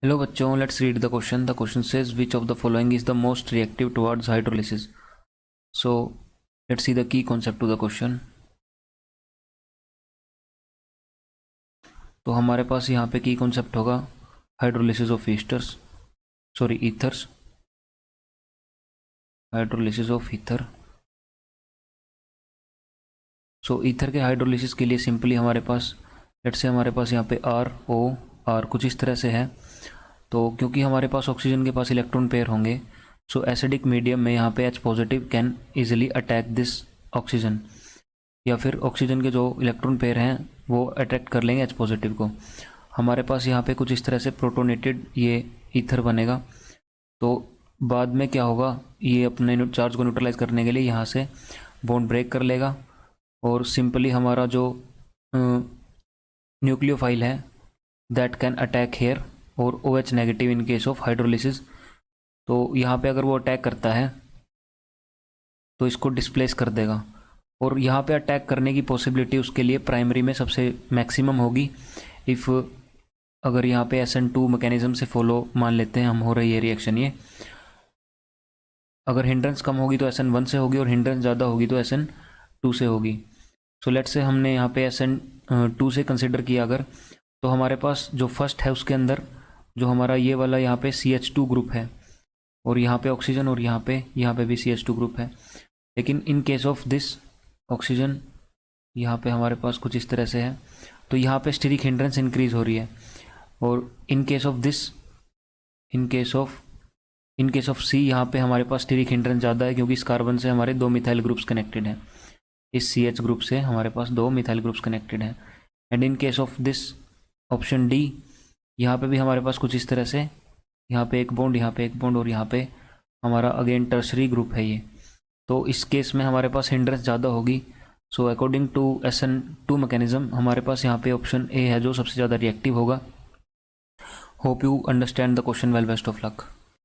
Hello बच्चों, let's read the question. The question says which of the following is the most reactive towards hydrolysis. So let's see the key concept to the question. तो हमारे पास यहाँ पे की concept होगा hydrolysis of ethers, hydrolysis of ether. So ether के hydrolysis के लिए simply हमारे पास लेट्स से हमारे पास यहाँ पे आर कुछ इस तरह से है. तो क्योंकि हमारे पास ऑक्सीजन के पास इलेक्ट्रॉन पेयर होंगे, सो एसिडिक मीडियम में यहाँ पे H+ can easily attack this oxygen, या फिर ऑक्सीजन के जो इलेक्ट्रॉन पेयर हैं वो अट्रैक्ट कर लेंगे H+ को. हमारे पास यहाँ पे कुछ इस तरह से प्रोटोनेटेड ये ईथर बनेगा. तो बाद में क्या होगा, ये अपने चार्ज को न्यूट्रलाइज करने के लिए यहाँ से बॉन्ड ब्रेक कर लेगा और सिंपली हमारा जो न्यूक्लियोफाइल है दैट कैन अटैक हेयर और OH negative in case of hydrolysis. तो यहाँ पे अगर वो अटैक करता है तो इसको डिस्प्लेस कर देगा, और यहाँ पे अटैक करने की पॉसिबिलिटी उसके लिए प्राइमरी में सबसे मैक्सिमम होगी इफ़ अगर यहाँ पे SN2 मैकेनिज्म से फॉलो मान लेते हैं हम हो रही है रिएक्शन. ये अगर हिंड्रेंस कम होगी तो SN1 से होगी और हिंड्रेंस ज़्यादा होगी तो SN2 से होगी. सो लेट्स से हमने यहाँ पे SN2 से कंसिडर किया अगर, तो हमारे पास जो फर्स्ट है उसके अंदर जो हमारा ये वाला यहाँ पे CH2 ग्रुप है और यहाँ पे ऑक्सीजन और यहाँ पे भी CH2 ग्रुप है. लेकिन in case of this oxygen यहाँ पे हमारे पास कुछ इस तरह से है, तो यहाँ पे स्टेरिक हिंड्रेंस इंक्रीज हो रही है. और इन केस ऑफ C यहाँ पे हमारे पास स्टेरिक हिंड्रेंस ज़्यादा है, क्योंकि इस कार्बन से हमारे 2 मिथाइल ग्रुप्स कनेक्टेड हैं. इस CH ग्रुप से हमारे पास 2 मिथाइल ग्रुप्स कनेक्टेड हैं. And in case of this option D, यहाँ पे भी हमारे पास कुछ इस तरह से यहाँ पे एक बॉन्ड, यहाँ पे एक बॉन्ड और यहाँ पे हमारा अगेन टर्शरी ग्रुप है ये. तो इस केस में हमारे पास हिंड्रेंस ज़्यादा होगी. So according to SN2 mechanism हमारे पास यहाँ पे ऑप्शन A है जो सबसे ज़्यादा रिएक्टिव होगा. Hope you understand the question well. Best of luck.